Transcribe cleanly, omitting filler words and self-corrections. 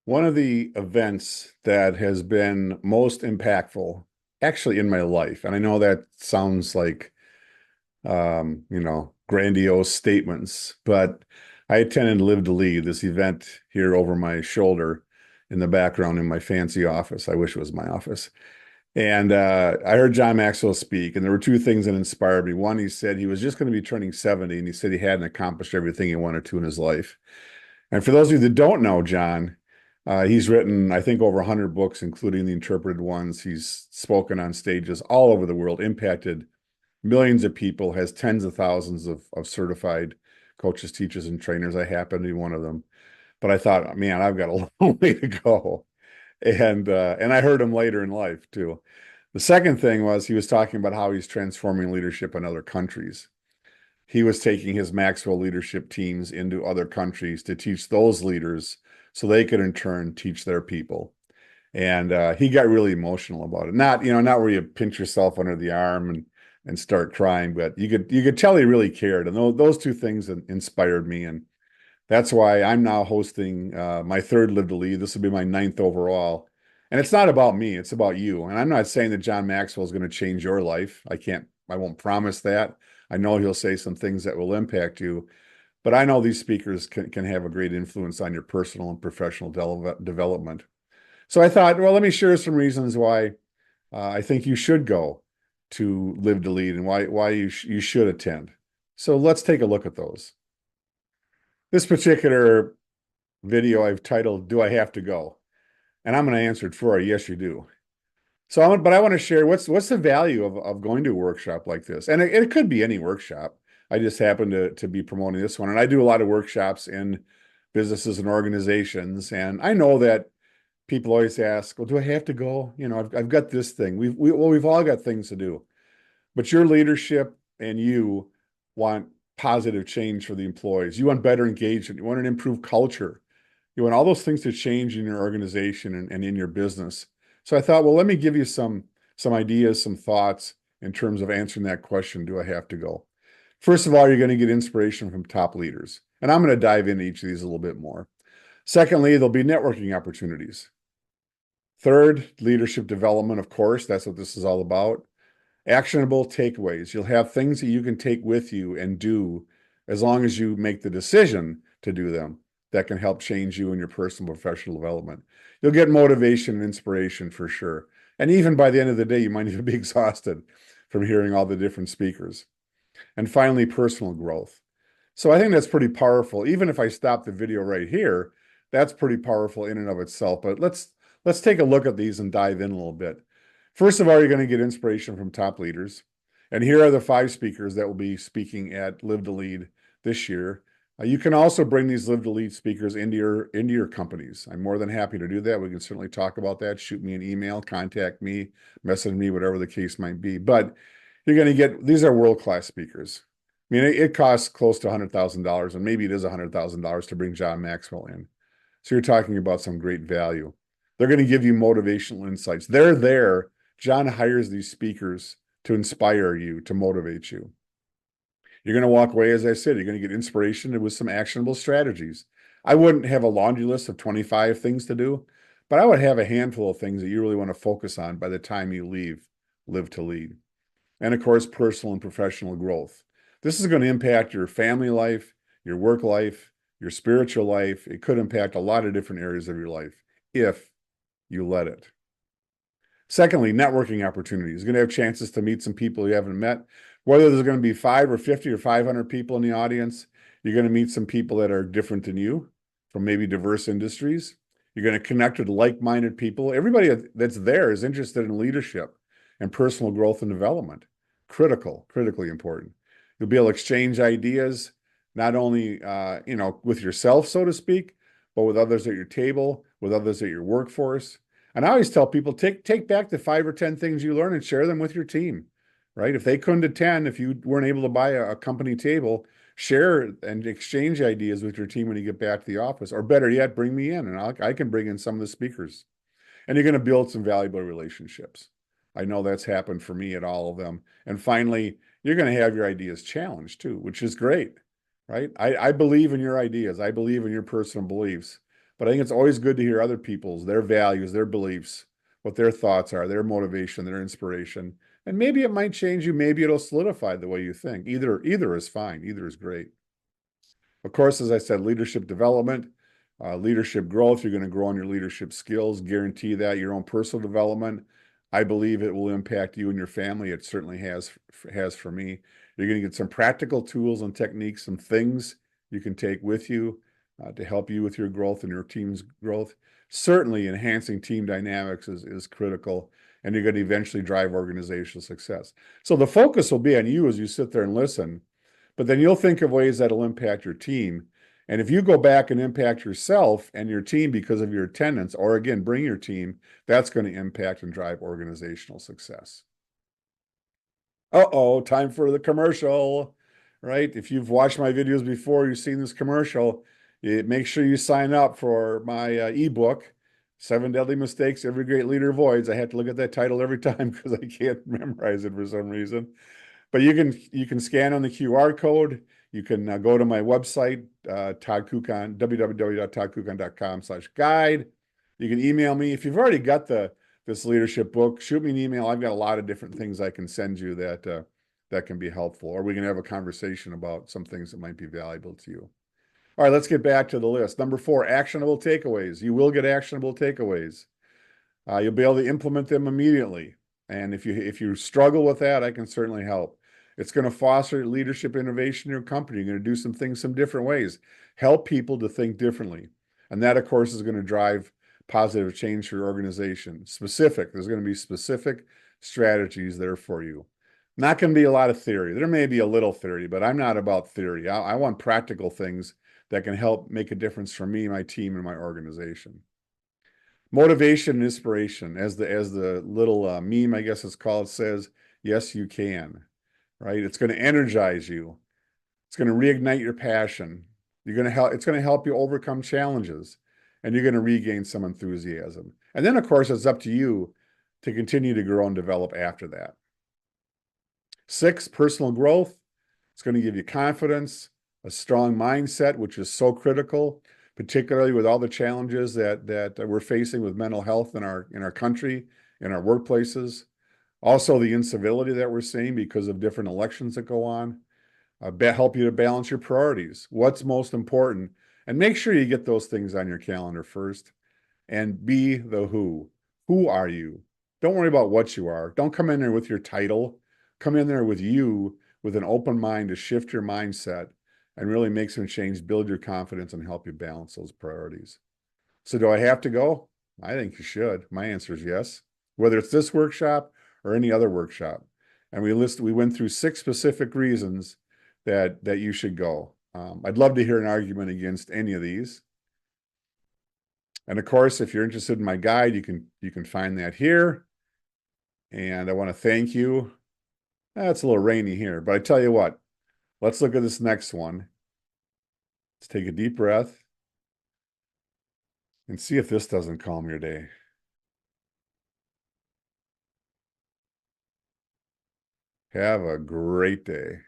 One of the events that has been most impactful actually in my life, and I know that sounds like grandiose statements, but I attended Live to Lead, this event here over my shoulder in the background in my fancy office. I wish it was my office. And I heard John Maxwell speak, and there were two things that inspired me. One, he said he was just going to be turning 70, and he said he hadn't accomplished everything he wanted to in his life. And for those of you that don't know John, he's written, I think, over 100 books, including the interpreted ones. He's spoken on stages all over the world, impacted millions of people, has tens of thousands of certified coaches, teachers, and trainers. I happen to be one of them. But I thought, man, I've got a long way to go. And I heard him later in life too. The second thing was he was talking about how he's transforming leadership in other countries. He was taking his Maxwell leadership teams into other countries to teach those leaders so they could in turn teach their people. And he got really emotional about it. Not where you pinch yourself under the arm and start crying, but you could tell he really cared. And those two things inspired me. And that's why I'm now hosting my third Live to Lead. This will be my ninth overall. And it's not about me, it's about you. And I'm not saying that John Maxwell is going to change your life. I won't promise that. I know he'll say some things that will impact you, but I know these speakers can have a great influence on your personal and professional development. So I thought, well, let me share some reasons why I think you should go to Live to Lead and why you should attend. So let's take a look at those. This particular video I've titled, Do I Have to Go? And I'm going to answer it for you. Yes, you do. But I want to share what's the value of going to a workshop like this. And it could be any workshop. I just happen to be promoting this one. And I do a lot of workshops in businesses and organizations. And I know that people always ask, well, do I have to go? I've got this thing. We've all got things to do. But your leadership and you want positive change for the employees. You want better engagement. You want an improved culture. You want all those things to change in your organization and in your business. So I thought, well, let me give you some ideas, some thoughts in terms of answering that question, do I have to go? First of all, you're going to get inspiration from top leaders. And I'm going to dive into each of these a little bit more. Secondly, there'll be networking opportunities. Third, leadership development, of course. That's what this is all about. Actionable takeaways. You'll have things that you can take with you and do as long as you make the decision to do them that can help change you in your personal and professional development. You'll get motivation and inspiration for sure. And even by the end of the day, you might even be exhausted from hearing all the different speakers. And finally, personal growth. So I think that's pretty powerful. Even if I stop the video right here, that's pretty powerful in and of itself. But let's take a look at these and dive in a little bit. First of all, you're going to get inspiration from top leaders. And here are the 5 speakers that will be speaking at Live to Lead this year. You can also bring these Live to Lead speakers into your companies. I'm more than happy to do that. We can certainly talk about that. Shoot me an email, contact me, message me, whatever the case might be. But you're going to get, these are world-class speakers. I mean, it costs close to $100,000, and maybe it is $100,000 to bring John Maxwell in. So you're talking about some great value. They're going to give you motivational insights. They're there. John hires these speakers to inspire you, to motivate you. You're going to walk away, as I said, you're going to get inspiration with some actionable strategies. I wouldn't have a laundry list of 25 things to do, but I would have a handful of things that you really want to focus on by the time you leave Live to Lead. And of course, personal and professional growth. This is going to impact your family life, your work life, your spiritual life. It could impact a lot of different areas of your life if you let it. Secondly, networking opportunities. You're going to have chances to meet some people you haven't met. Whether there's going to be 5 or 50 or 500 people in the audience, you're going to meet some people that are different than you from maybe diverse industries. You're going to connect with like-minded people. Everybody that's there is interested in leadership and personal growth and development. Critically important. You'll be able to exchange ideas, not only with yourself, so to speak, but with others at your table, with others at your workforce. And I always tell people, take back the 5 or 10 things you learn and share them with your team, right? If they couldn't attend, if you weren't able to buy a company table, share and exchange ideas with your team when you get back to the office. Or better yet, bring me in and I can bring in some of the speakers. And you're going to build some valuable relationships. I know that's happened for me at all of them. And finally, you're going to have your ideas challenged too, which is great, right? I believe in your ideas. I believe in your personal beliefs. But I think it's always good to hear other people's, their values, their beliefs, what their thoughts are, their motivation, their inspiration. And maybe it might change you. Maybe it'll solidify the way you think. Either is fine. Either is great. Of course, as I said, leadership development, leadership growth. You're going to grow on your leadership skills. Guarantee that your own personal development. I believe it will impact you and your family. It certainly has for me. You're going to get some practical tools and techniques, some things you can take with you to help you with your growth and your team's growth. Certainly, enhancing team dynamics is critical, and you're going to eventually drive organizational success. So the focus will be on you as you sit there and listen. But then you'll think of ways that'll impact your team. And if you go back and impact yourself and your team because of your attendance, or again, bring your team, that's going to impact and drive organizational success. Uh-oh, time for the commercial, right? If you've watched my videos before, you've seen this commercial, make sure you sign up for my ebook, 7 Deadly Mistakes Every Great Leader Avoids. I have to look at that title every time because I can't memorize it for some reason. But you can scan on the QR code. You can go to my website, Todd Kukan, www.toddkukan.com/guide. You can email me. If you've already got this leadership book, shoot me an email. I've got a lot of different things I can send you that can be helpful, or we can have a conversation about some things that might be valuable to you. All right, let's get back to the list. Number 4, actionable takeaways. You will get actionable takeaways. You'll be able to implement them immediately. And if you struggle with that, I can certainly help. It's going to foster leadership innovation in your company. You're going to do some things some different ways. Help people to think differently. And that, of course, is going to drive positive change for your organization. There's going to be specific strategies there for you. Not going to be a lot of theory. There may be a little theory, but I'm not about theory. I want practical things that can help make a difference for me, my team, and my organization. Motivation and inspiration, as the little meme, I guess it's called, says, yes, you can, right? It's going to energize you. It's going to reignite your passion. It's going to help you overcome challenges, and you're going to regain some enthusiasm. And then, of course, it's up to you to continue to grow and develop after that. 6, personal growth. It's going to give you confidence, a strong mindset, which is so critical, particularly with all the challenges that we're facing with mental health in our country, in our workplaces. Also, the incivility that we're seeing because of different elections that go on. Help you to balance your priorities. What's most important? And make sure you get those things on your calendar first. And be the who. Who are you? Don't worry about what you are. Don't come in there with your title. Come in there with you, with an open mind to shift your mindset and really make some change, build your confidence, and help you balance those priorities. So do I have to go? I think you should. My answer is yes, whether it's this workshop or any other workshop. And we went through 6 specific reasons that you should go. I'd love to hear an argument against any of these. And of course, if you're interested in my guide, you can find that here. And I want to thank you. It's a little rainy here, but I tell you what, let's look at this next one. Let's take a deep breath and see if this doesn't calm your day. Have a great day.